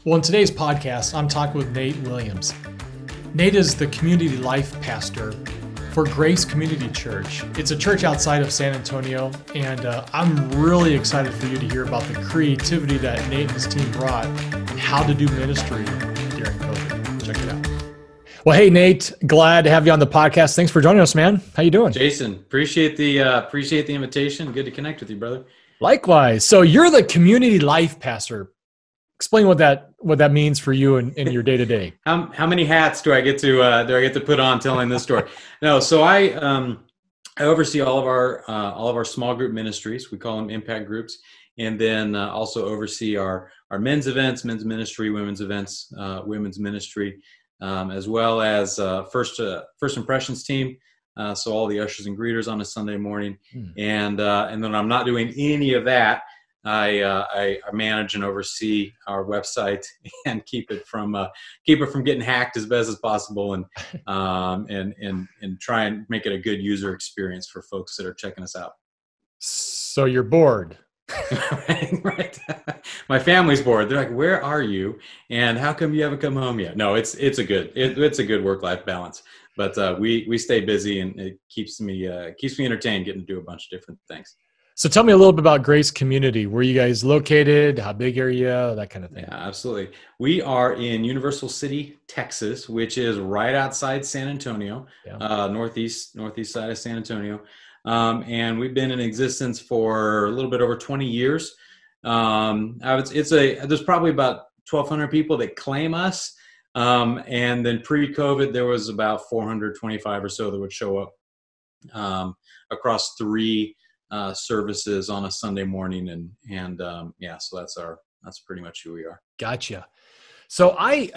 Well, in today's podcast, I'm talking with Nate Williams. Nate is the community life pastor for Grace Community Church. It's a church outside of San Antonio, and I'm really excited for you to hear about the creativity that Nate and his team brought and how to do ministry during COVID. Check it out. Well, hey, Nate, glad to have you on the podcast. Thanks for joining us, man. How you doing? Jason, appreciate the invitation. Good to connect with you, brother. Likewise. So you're the community life pastor. Explain what that means for you in your day to day. How many hats do I get to put on telling this story? No, so I oversee all of our small group ministries. We call them impact groups, and then also oversee our men's events, men's ministry, women's events, women's ministry, as well as first impressions team. So all the ushers and greeters on a Sunday morning, and then I'm not doing any of that. I manage and oversee our website and keep it from getting hacked as best as possible, and try and make it a good user experience for folks that are checking us out. So you're bored. Right. My family's bored. They're like, "Where are you? And how come you haven't come home yet?" No, it's a good work-life balance. But we stay busy, and it keeps me entertained, getting to do a bunch of different things. So tell me a little bit about Grace Community. Where are you guys located? How big are you? That kind of thing. Yeah, absolutely. We are in Universal City, Texas, which is right outside San Antonio, northeast side of San Antonio. And we've been in existence for a little bit over 20 years. There's probably about 1,200 people that claim us. And then pre-COVID, there was about 425 or so that would show up across three services on a Sunday morning, so that's pretty much who we are. Gotcha. So I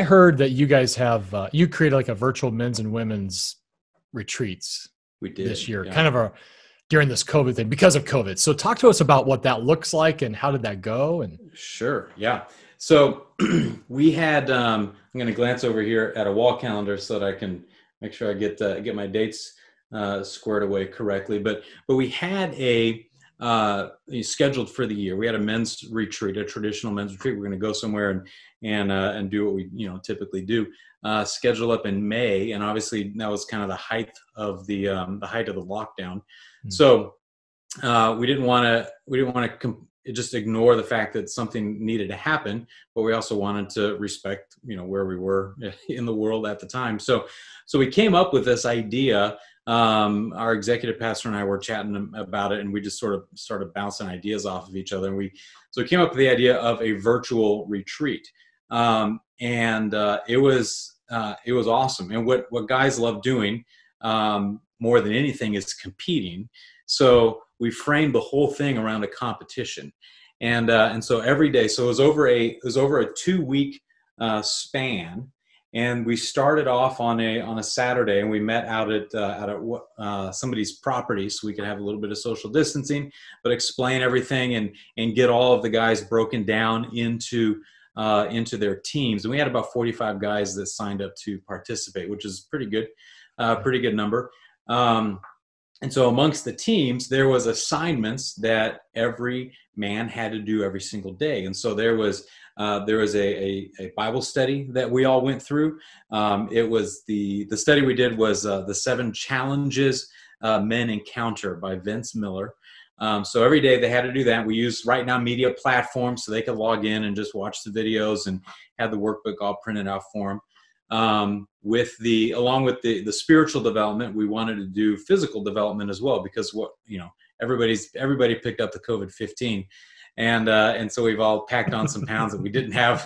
heard that you guys have you created like a virtual men's and women's retreats. We did this year, kind of during this COVID thing because of COVID. So talk to us about what that looks like and how did that go? And sure, yeah. So we had. I'm going to glance over here at a wall calendar so that I can make sure I get my dates squared away correctly, but we had a scheduled for the year. We had a men's retreat, a traditional men's retreat. We're going to go somewhere and do what we typically do. Schedule up in May, and obviously that was kind of the height of the lockdown. Mm-hmm. So we didn't want to just ignore the fact that something needed to happen, but we also wanted to respect where we were in the world at the time. So we came up with this idea. Our executive pastor and I were chatting about it, and we just sort of started bouncing ideas off of each other. And we came up with the idea of a virtual retreat. It was awesome. And what guys love doing, more than anything, is competing. So we framed the whole thing around a competition. And so every day, so it was over a 2-week, span. And we started off on a Saturday, and we met out at somebody's property, so we could have a little bit of social distancing, but explain everything and get all of the guys broken down into their teams. And we had about 45 guys that signed up to participate, which is pretty good number. And so amongst the teams, there was assignments that every man had to do every single day. And so there was a Bible study that we all went through. It was the study we did was the 7 Challenges Men Encounter by Vince Miller. So every day they had to do that. We use Right Now Media platforms so they could log in and just watch the videos and have the workbook all printed out for them. Along with the spiritual development, we wanted to do physical development as well, because everybody picked up the COVID-15. And so we've all packed on some pounds that we didn't have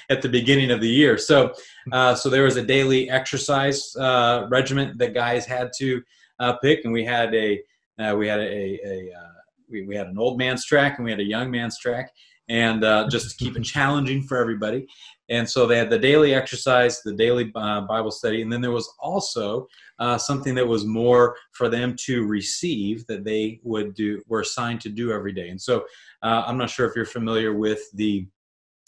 at the beginning of the year. So there was a daily exercise regimen that guys had to pick, and we had an old man's track and we had a young man's track, and just to keep it challenging for everybody. And so they had the daily exercise, the daily Bible study, and then there was also something that was more for them to receive that they were assigned to do every day. And so I'm not sure if you're familiar with the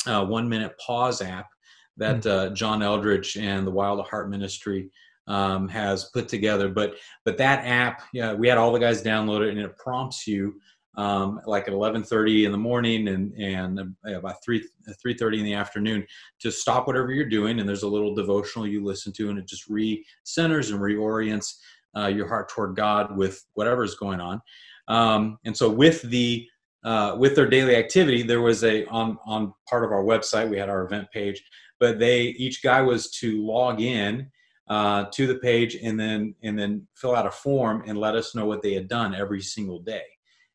1 Minute Pause app that John Eldridge and the Wild at Heart Ministry has put together. But that app, we had all the guys download it, and it prompts you like at 11:30 in the morning and about 3:30 in the afternoon, to stop whatever you're doing. And there's a little devotional you listen to, and it just re-centers and reorients your heart toward God with whatever's going on. And so with their daily activity, there was on part of our website, we had our event page, but each guy was to log in to the page and then fill out a form and let us know what they had done every single day.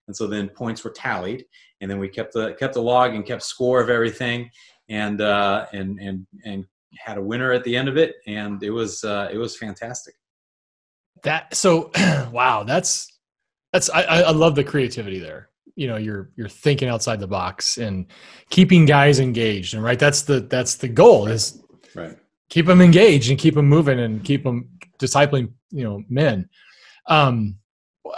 And so then points were tallied, and then we kept the log and kept score of everything, and had a winner at the end of it, and it was fantastic. Wow, I love the creativity there. You're thinking outside the box and keeping guys engaged, and right, that's the goal, is right. Keep them engaged and keep them moving and keep them discipling, men.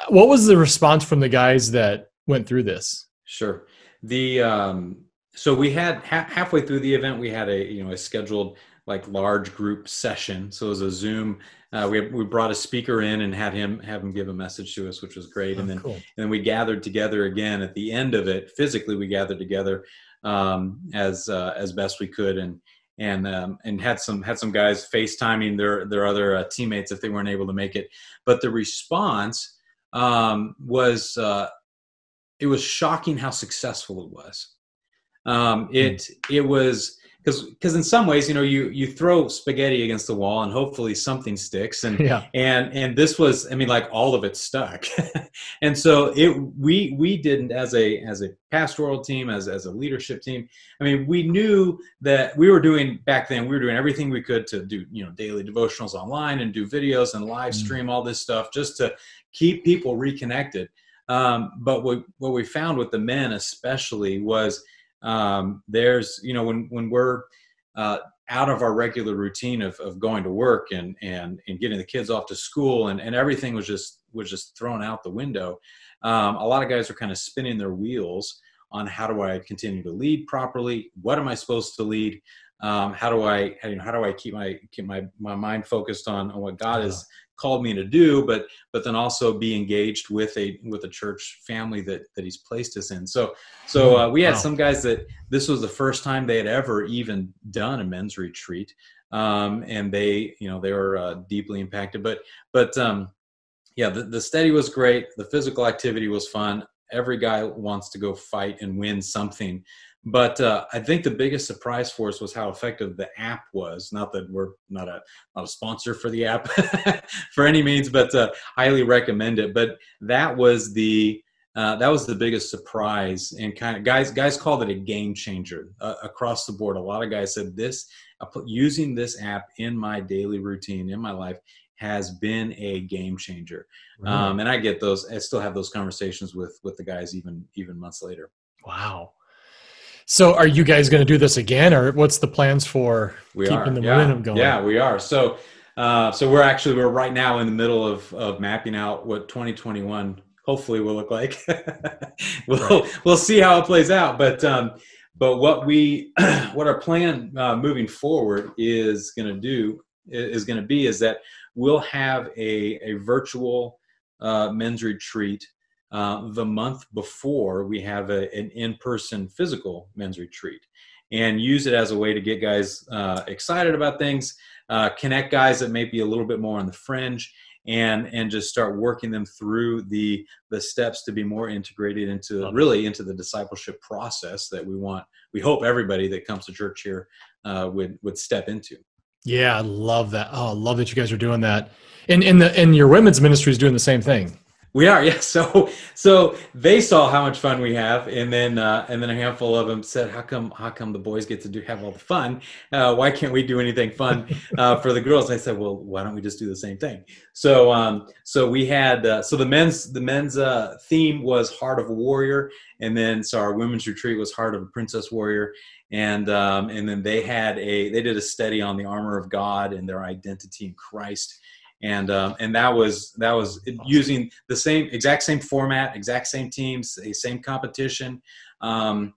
What was the response from the guys that went through this? Sure. So we had halfway through the event, we had a scheduled like large group session. So it was a Zoom. We brought a speaker in and have him give a message to us, which was great. Oh, and then cool. and then we gathered together again at the end of it. Physically, we gathered together as best we could, and had some guys FaceTiming their other teammates if they weren't able to make it. But the response was it was shocking how successful it was. It was because in some ways, you throw spaghetti against the wall and hopefully something sticks, and this was, like, all of it stuck. And so we didn't, as a pastoral team, as a leadership team, we knew that we were doing everything we could to do, daily devotionals online and do videos and live stream all this stuff just to keep people reconnected. But what we found with the men especially was, there's, when we're out of our regular routine of going to work and getting the kids off to school, and everything was just thrown out the window. A lot of guys are kind of spinning their wheels on, how do I continue to lead properly? What am I supposed to lead? How do I keep my mind focused on what God has called me to do, but then also be engaged with a church family that He's placed us in. So we had some guys that this was the first time they had ever even done a men's retreat, and they were deeply impacted. But the study was great. The physical activity was fun. Every guy wants to go fight and win something. But I think the biggest surprise for us was how effective the app was. Not that we're not a sponsor for the app for any means, but highly recommend it. But that was the biggest surprise, and kind of guys called it a game changer across the board. A lot of guys said using this app in my daily routine in my life has been a game changer. Really? And I get those. I still have those conversations with the guys even months later. Wow. So are you guys going to do this again, or what's the plans for keeping the momentum going? Yeah, we are. So we're right now in the middle of mapping out what 2021 hopefully will look like. We'll see how it plays out. But what our plan moving forward is going to be is that we'll have a virtual men's retreat the month before we have an in-person physical men's retreat, and use it as a way to get guys excited about things, connect guys that may be a little bit more on the fringe, and just start working them through the steps to be more integrated into the discipleship process that we hope everybody that comes to church here would step into. Yeah, I love that. Oh, I love that you guys are doing that. And your women's ministry is doing the same thing. We are, yeah. So they saw how much fun we have, and then a handful of them said, "How come the boys get to have all the fun? Why can't we do anything fun for the girls?" And I said, "Well, why don't we just do the same thing?" So we had the men's theme was Heart of a Warrior, and then our women's retreat was Heart of a Princess Warrior, and then they did a study on the armor of God and their identity in Christ. And that was using the exact same format, exact same teams, same competition. And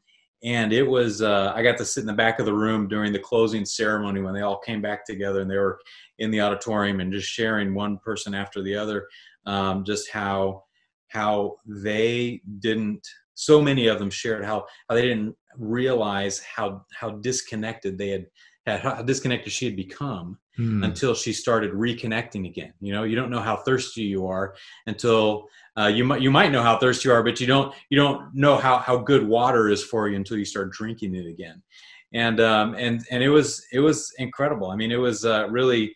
it was, I got to sit in the back of the room during the closing ceremony when they all came back together, and they were in the auditorium and just sharing one person after the other, just how how they didn't, so many of them shared how they didn't realize how disconnected how disconnected she had become until she started reconnecting again. You don't know how thirsty you are until you might know how thirsty you are, but you don't know how good water is for you until you start drinking it again. And it was incredible. I mean, it was really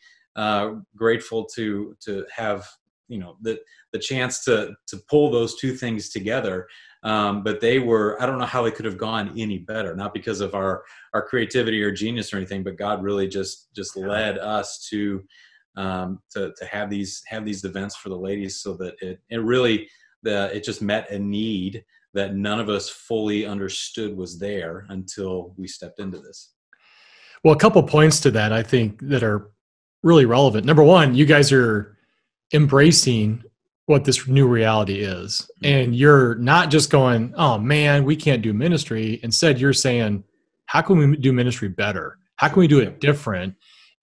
grateful to have the chance to pull those two things together. But I don't know how they could have gone any better, not because of our creativity or genius or anything, but God really just led us to have these events for the ladies, so that it just met a need that none of us fully understood was there until we stepped into this. Well, a couple points to that, I think, that are really relevant. Number one, you guys are embracing what this new reality is. And you're not just going, oh man, we can't do ministry. Instead, you're saying, how can we do ministry better? How can we do it different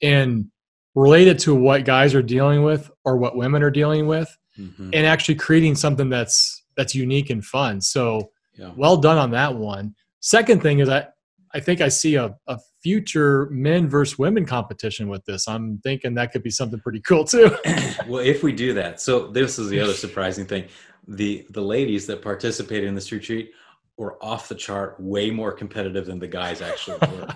and relate it to what guys are dealing with or what women are dealing with, and actually creating something that's unique and fun. So well done on that one. Second thing is I think I see a future men versus women competition with this. I'm thinking that could be something pretty cool too. Well, if we do that, so this is the other surprising thing. The ladies that participated in this retreat were off the chart, way more competitive than the guys actually were.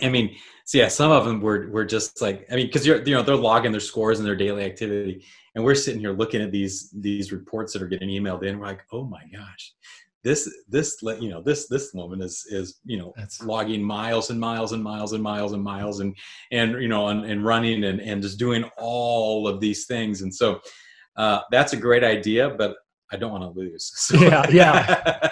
I mean, so yeah, some of them were just like, I mean, because they're logging their scores and their daily activity, and we're sitting here looking at these reports that are getting emailed in. We're like, oh my gosh, this woman is logging miles and miles and miles and miles and miles and running and just doing all of these things. And so that's a great idea, but I don't want to lose. So. Yeah.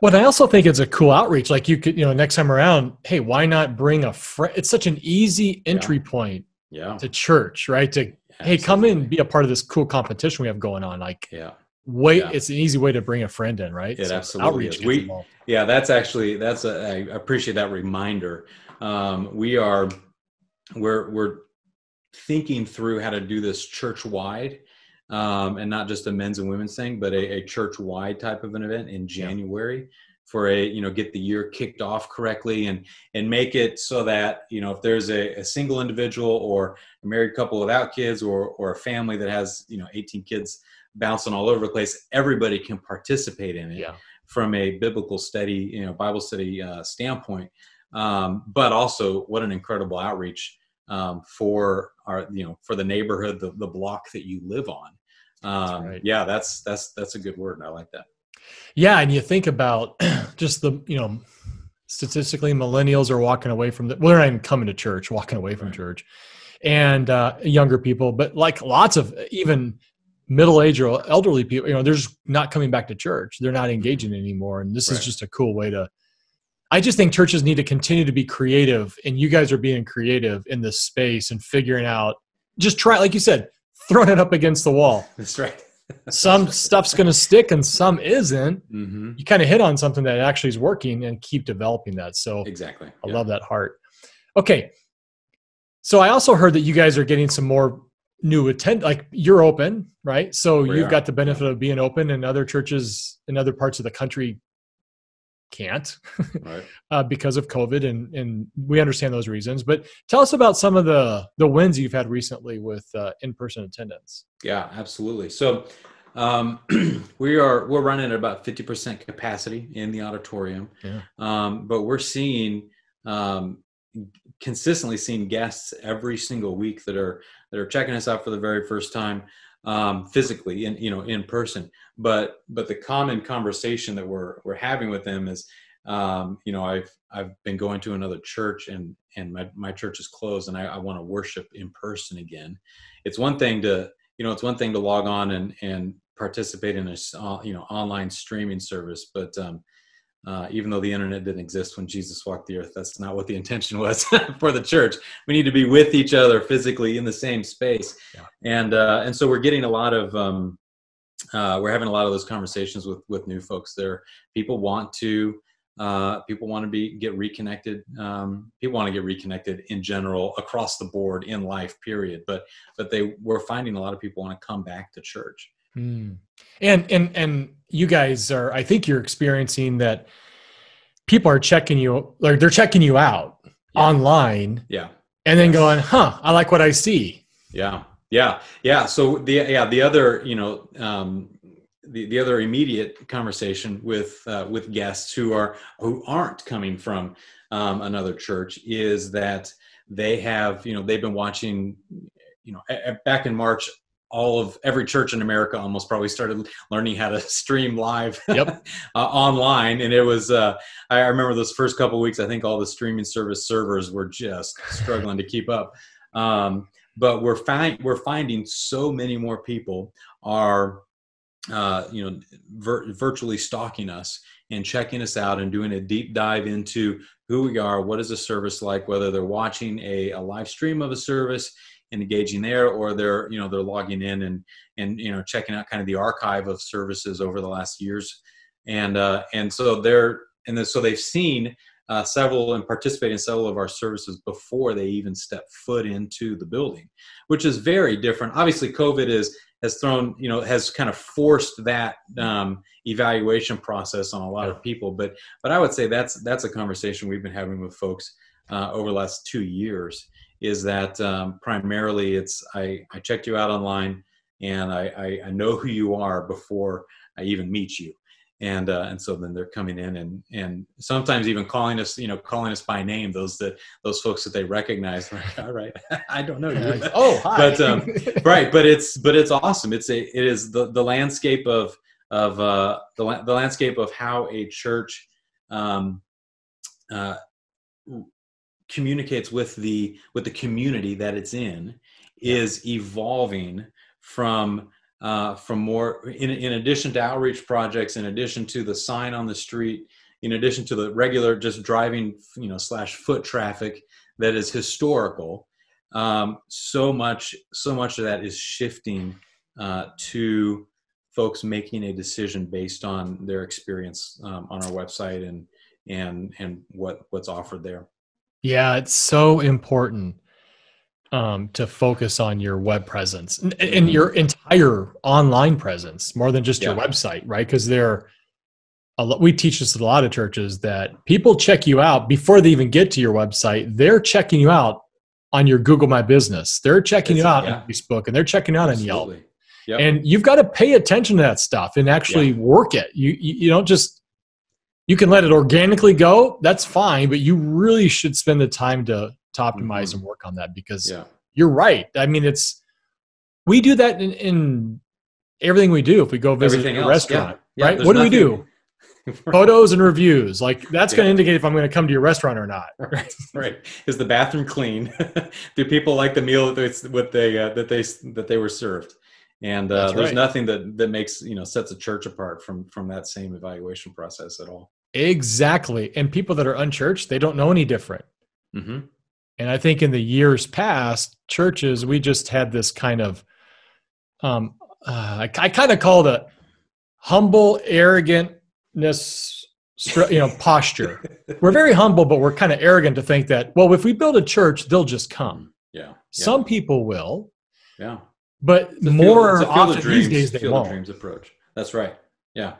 But I also think it's a cool outreach. Like you could, next time around, hey, why not bring a friend? It's such an easy entry point to church, right? Hey, come in and be a part of this cool competition we have going on. Like, it's an easy way to bring a friend in, right? It absolutely is. I appreciate that reminder. We're thinking through how to do this church-wide, and not just a men's and women's thing, but a church-wide type of an event in January for get the year kicked off correctly and make it so that, if there's a single individual or a married couple without kids or a family that has, 18 kids bouncing all over the place, everybody can participate in it from a biblical study, Bible study standpoint. But also what an incredible outreach for for the neighborhood, the block that you live on. Right. Yeah, that's a good word. I like that. Yeah. And you think about just statistically millennials are walking away from they're not even coming to church, walking away from church, and younger people, but like lots of even middle-aged or elderly people, they're just not coming back to church. They're not engaging anymore. And this is just a cool way I just think churches need to continue to be creative, and you guys are being creative in this space and figuring out, just try, like you said, throwing it up against the wall. That's right. Some stuff's going to stick and some isn't. You kind of hit on something that actually is working and keep developing that. So exactly. I love that heart. Okay. So I also heard that you guys are getting some more new like you're open, right? So you've got the benefit of being open, and other churches in other parts of the country can't because of COVID, and we understand those reasons. But tell us about some of the wins you've had recently with in-person attendance. Yeah, absolutely. So we're running at about 50% capacity in the auditorium, but we're consistently seeing guests every single week that are checking us out for the very first time, physically in person. But the common conversation that we're having with them is, I've been going to another church and my church is closed, and I want to worship in person again. It's one thing to log on and participate in a online streaming service, but even though the internet didn't exist when Jesus walked the earth, that's not what the intention was for the church. We need to be with each other physically in the same space. And so we're getting a lot of, we're having a lot of those conversations with new folks there. People want to get reconnected. People want to get reconnected in general across the board in life, period. But we're finding a lot of people want to come back to church. Mm. And you guys are, I think you're experiencing that people are checking you, like they're checking you out Yeah. online Yeah. and then Yes. going, I like what I see. Yeah. Yeah. Yeah. So the other, the other immediate conversation with guests who aren't coming from another church is that they have, they've been watching, back in March, every church in America almost probably started learning how to stream live Yep. online. And it was, I remember those first couple of weeks, I think all the streaming service servers were just struggling to keep up. But we're finding so many more people are, virtually stalking us and checking us out and doing a deep dive into who we are, what is the service like, whether they're watching a live stream of a service and engaging there, or they're logging in and checking out kind of the archive of services over the last years, so they've seen several and participate in several of our services before they even step foot into the building, which is very different. Obviously, COVID has kind of forced that evaluation process on a lot of people. But I would say that's a conversation we've been having with folks over the last 2 years. Is that primarily it's I checked you out online and I know who you are before I even meet you. And so then they're coming in and sometimes even calling us by name, those folks that they recognize. Like, all right, I don't know you. Oh, hi. But right, but it's awesome. It is the landscape of the landscape of how a church communicates with the community that it's in is evolving from more in addition to outreach projects, in addition to the sign on the street, in addition to the regular just driving / foot traffic that is historical. So much of that is shifting to folks making a decision based on their experience on our website and what's offered there. Yeah, it's so important to focus on your web presence and your entire online presence more than just your website, right? Because we teach this at a lot of churches that people check you out before they even get to your website. They're checking you out on your Google My Business. They're checking you out on Facebook, and they're checking you out on Yelp. Yep. And you've got to pay attention to that stuff and actually work it. You don't just, you can let it organically go. That's fine, but you really should spend the time to optimize and work on that, because you're right. I mean, we do that in everything we do. If we go visit a restaurant, right? What do we do? Photos and reviews. Like, that's going to indicate if I'm going to come to your restaurant or not. Right. Is the bathroom clean? Do people like the meal that they were served? And there's nothing that makes sets a church apart from that same evaluation process at all. Exactly. And people that are unchurched, they don't know any different. Mm-hmm. And I think in the years past, churches, we just had this kind of, I kind of call it a humble arrogantness, posture. We're very humble, but we're kind of arrogant to think that, well, if we build a church, they'll just come. Yeah. Some people will. Yeah. But more often these days they won't. Dreams approach. That's right. Yeah.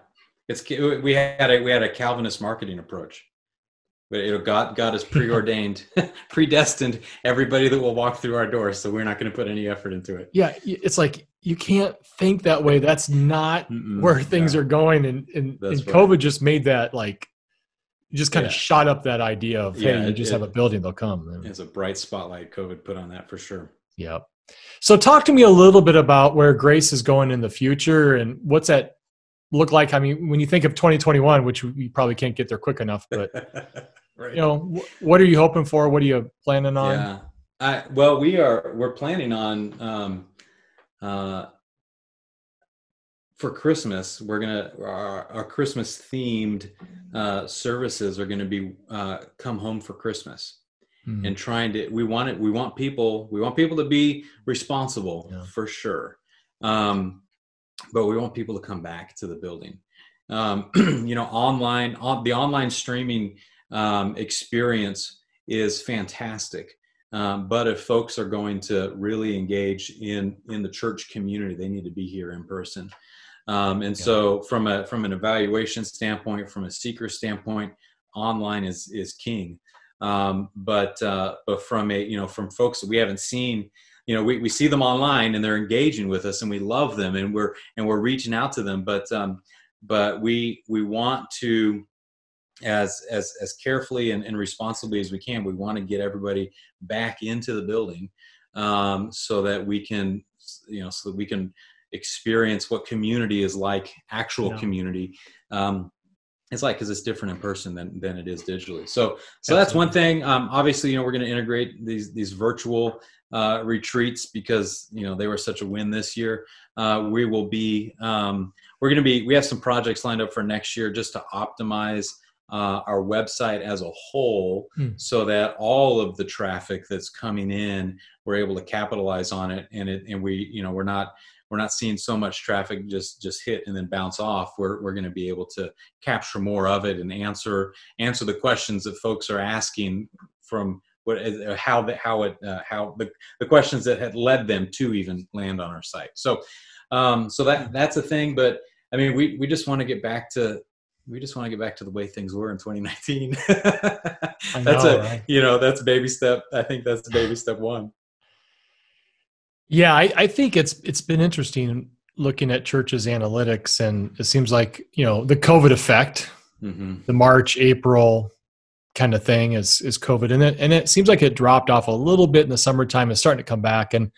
We had a Calvinist marketing approach. But God has preordained, predestined everybody that will walk through our doors, so we're not going to put any effort into it. Yeah, it's like you can't think that way. That's not where things are going. And COVID just made that, like, just kind of shot up that idea of, hey, you just have a building, they'll come. It's a bright spotlight COVID put on that for sure. Yep. So talk to me a little bit about where Grace is going in the future and what's that look like? I mean, when you think of 2021, which we probably can't get there quick enough, but right. What are you hoping for? What are you planning on? Yeah. We're planning on, for Christmas, our Christmas themed services are going to be come home for Christmas. And we want people to be responsible for sure. But we want people to come back to the building. The online streaming experience is fantastic. But if folks are going to really engage in the church community, they need to be here in person. So from an evaluation standpoint, from a seeker standpoint, online is king. But from folks that we haven't seen, we see them online and they're engaging with us and we love them and we're reaching out to them. But we want to, as carefully and responsibly as we can, we want to get everybody back into the building, so that we can experience what community is like, actual community. It's like, because it's different in person than it is digitally. So that's one thing. Obviously, we're going to integrate these virtual retreats because they were such a win this year. We have some projects lined up for next year just to optimize our website as a whole, so that all of the traffic that's coming in, we're able to capitalize on it, and we're not seeing so much traffic just hit and then bounce off. We're going to be able to capture more of it and answer the questions that folks are asking from the questions that had led them to even land on our site. So that's a thing. But I mean, we just want to get back to the way things were in 2019. That's baby step. I think that's baby step one. Yeah, I think it's been interesting looking at churches' analytics, and it seems like the COVID effect, the March, April kind of thing is COVID, and it seems like it dropped off a little bit in the summertime. It's starting to come back, and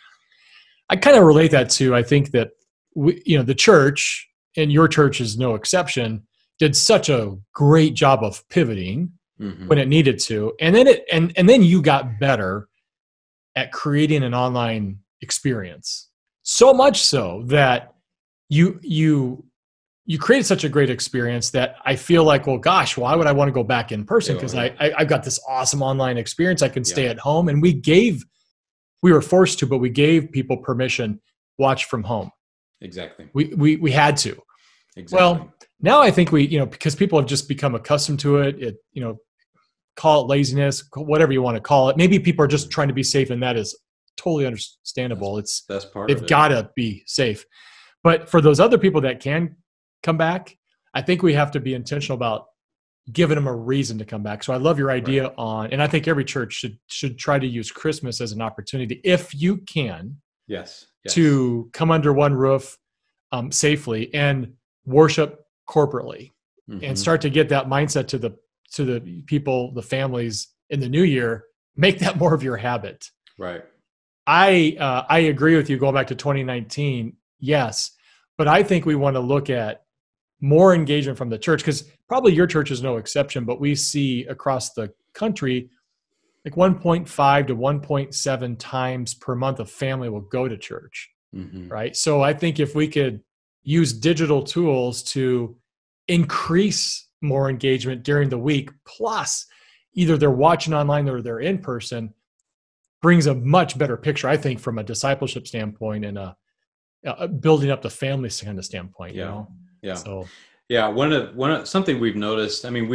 I kind of relate that to, I think that the church, and your church is no exception, did such a great job of pivoting when it needed to, and then you got better at creating an online experience, so much so that you created such a great experience that I feel like, well, gosh, why would I want to go back in person? Because I've got this awesome online experience. I can stay at home, and we were forced to, but we gave people permission watch from home. Exactly. We had to. Exactly. Well, now I think because people have just become accustomed to it. Call it laziness, whatever you want to call it. Maybe people are just trying to be safe, and that is totally understandable. That's part of it. They've got to be safe. But for those other people that can come back, I think we have to be intentional about giving them a reason to come back. So I love your idea and I think every church should try to use Christmas as an opportunity, if you can, to come under one roof safely and worship corporately, and start to get that mindset to the people, the families in the new year. Make that more of your habit. Right. I agree with you going back to 2019. Yes. But I think we want to look at more engagement from the church, because probably your church is no exception, but we see across the country, like 1.5 to 1.7 times per month a family will go to church. Right. So I think if we could use digital tools to increase more engagement during the week, plus either they're watching online or they're in person, brings a much better picture, I think, from a discipleship standpoint and a building up the family kind of standpoint. Yeah. So something we've noticed. I mean,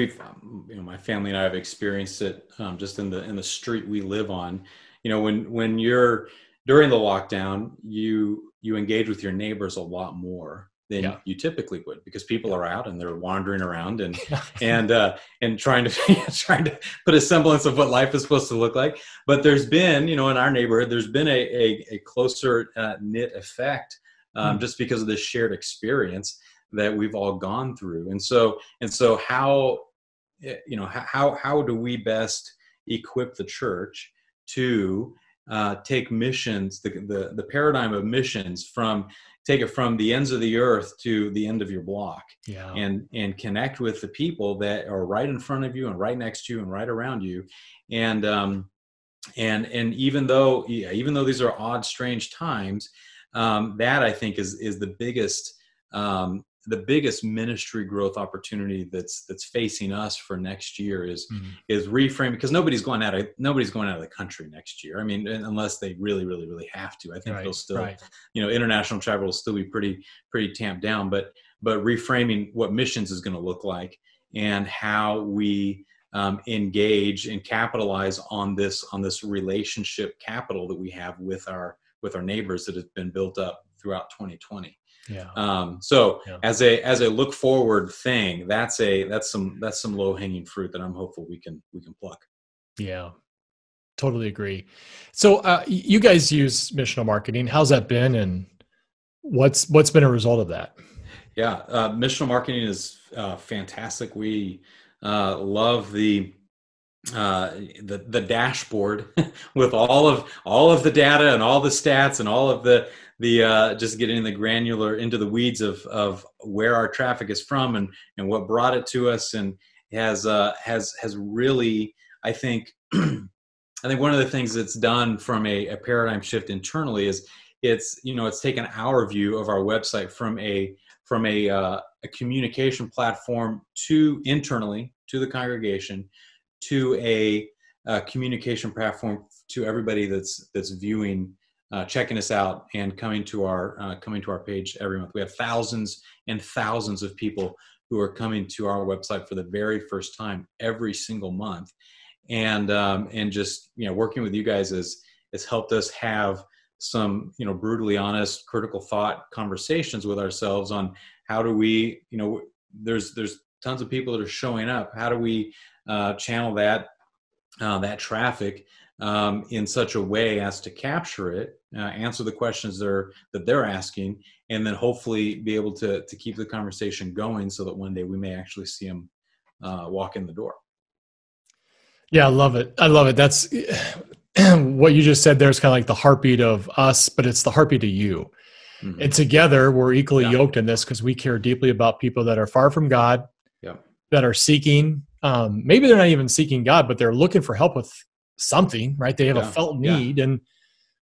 my family and I have experienced it just in the street we live on. When you're during the lockdown, you engage with your neighbors a lot more than you typically would, because people are out and they're wandering around and trying to put a semblance of what life is supposed to look like. But there's been, in our neighborhood, there's been a closer knit effect just because of this shared experience that we've all gone through. And so how do we best equip the church to take missions, the paradigm of missions, take it from the ends of the earth to the end of your block, and connect with the people that are right in front of you and right next to you and right around you. And even though these are odd, strange times, that I think is the biggest ministry growth opportunity that's facing us for next year is reframing, because nobody's going out of the country next year. I mean, unless they really, really, really have to. I think they'll still, international travel will still be pretty tamped down. But reframing what missions is going to look like, and how we engage and capitalize on this relationship capital that we have with our neighbors that has been built up throughout 2020. So Yeah. as a look forward thing, that's some low hanging fruit that I'm hopeful we can pluck. Yeah. Totally agree. So you guys use missional marketing. How's that been, and what's been a result of that? Yeah, missional marketing is fantastic. We love the dashboard with all of the data and all the stats and all of the just getting the granular into the weeds of where our traffic is from and what brought it to us, and has really, I think one of the things that's done from a paradigm shift internally is it's taken our view of our website from a communication platform to internally to the congregation, to a communication platform to everybody that's viewing, checking us out, and coming to our page every month. We have thousands and thousands of people who are coming to our website for the very first time every single month, and just working with you guys has helped us have some brutally honest, critical thought conversations with ourselves on how do we there's tons of people that are showing up. How do we channel that traffic in such a way as to capture it, answer the questions that they're asking, and then hopefully be able to keep the conversation going so that one day we may actually see them walk in the door. Yeah, I love it. That's what you just said there is kind of like the heartbeat of us, but it's the heartbeat of you. Mm-hmm. And together we're equally yoked in this because we care deeply about people that are far from God, that are seeking. Maybe they're not even seeking God, but they're looking for help with something, right? They have a felt need, and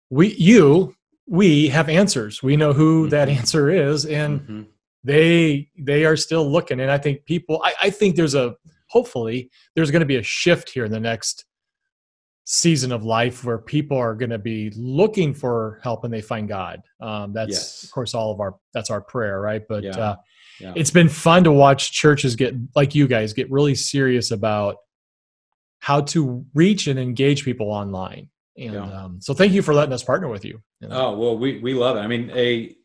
we have answers. We know who that answer is, and they are still looking. And I think I think hopefully there's going to be a shift here in the next season of life where people are going to be looking for help and they find God. That's of course that's our prayer, right? But it's been fun to watch churches like you guys get really serious about how to reach and engage people online. And so thank you for letting us partner with you. Oh, well, we love it. I mean, the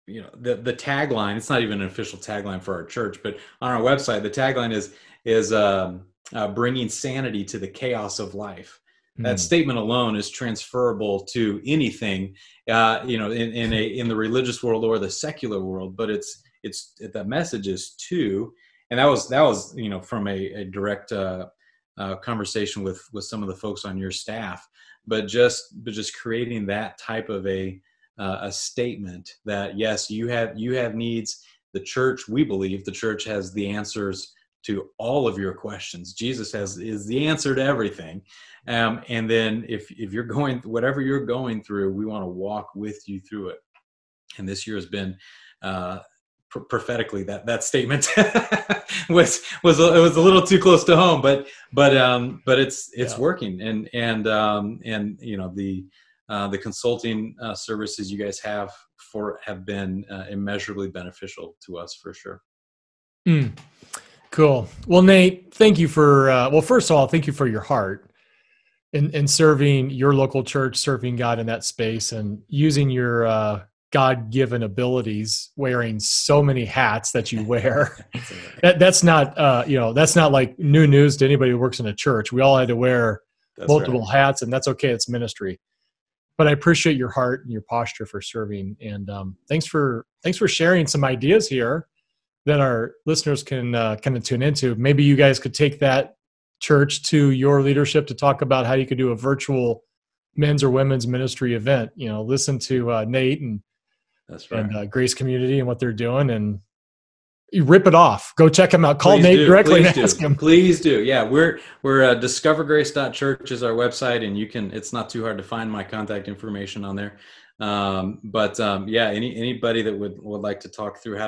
tagline, it's not even an official tagline for our church, but on our website, the tagline is bringing sanity to the chaos of life. That statement alone is transferable to anything, in the religious world or the secular world, but the message is too. And that was from a direct conversation with some of the folks on your staff, but just creating that type of a statement that yes, you have needs. The church, we believe the church has the answers to all of your questions. Jesus is the answer to everything. And then if you're whatever you're going through, we want to walk with you through it. And this year has been prophetically that statement was a little too close to home, but it's working. And the consulting services you guys have been immeasurably beneficial to us for sure. Cool. Well, Nate, thank you for, first of all, thank you for your heart in serving your local church, serving God in that space, and using your God-given abilities, wearing so many hats that you wear. That's not like new news to anybody who works in a church. We all had to wear multiple hats, and that's okay. It's ministry. But I appreciate your heart and your posture for serving. And thanks for sharing some ideas here that our listeners can kind of tune into. Maybe you guys could take that church to your leadership to talk about how you could do a virtual men's or women's ministry event. Listen to Nate and Grace Community and what they're doing, and you rip it off. Go check them out. Call Nate directly and ask him. Please do. Yeah, we're discovergrace.church is our website, and it's not too hard to find my contact information on there. Anybody that would like to talk through how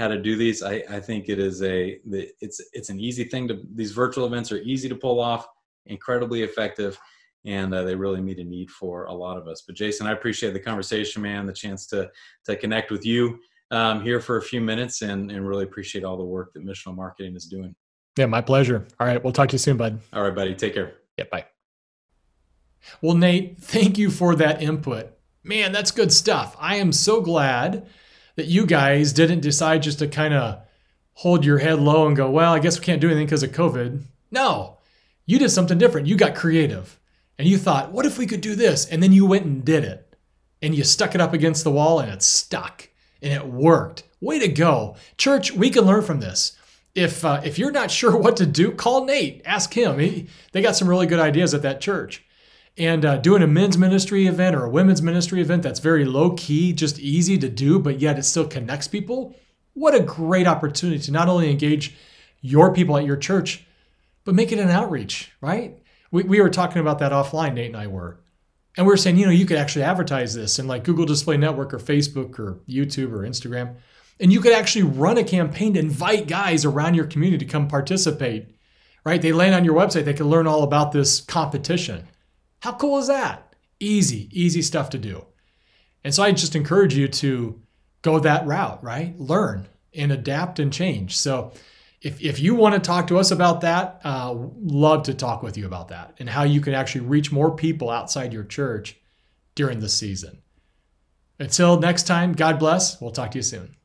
to do these, I think it is it's an easy thing these virtual events are easy to pull off, incredibly effective, and they really meet a need for a lot of us. But Jason, I appreciate the conversation, man, the chance to connect with you here for a few minutes, and really appreciate all the work that Missional Marketing is doing. Yeah, my pleasure. All right. We'll talk to you soon, bud. All right, buddy. Take care. Yeah, bye. Well, Nate, thank you for that input. Man, that's good stuff. I am so glad that you guys didn't decide just to kind of hold your head low and go, well, I guess we can't do anything because of COVID. No, you did something different. You got creative and you thought, what if we could do this? And then you went and did it and you stuck it up against the wall and it stuck and it worked. Way to go. Church, we can learn from this. If you're not sure what to do, call Nate. Ask him. They got some really good ideas at that church. And doing a men's ministry event or a women's ministry event that's very low key, just easy to do, but yet it still connects people. What a great opportunity to not only engage your people at your church, but make it an outreach, right? We were talking about that offline, Nate and I were. And we were saying, you could actually advertise this in like Google Display Network or Facebook or YouTube or Instagram. And you could actually run a campaign to invite guys around your community to come participate, right? They land on your website. They can learn all about this competition. How cool is that? Easy stuff to do. And so I just encourage you to go that route, right? Learn and adapt and change. So if you want to talk to us about that, love to talk with you about that and how you can actually reach more people outside your church during the season. Until next time, God bless. We'll talk to you soon.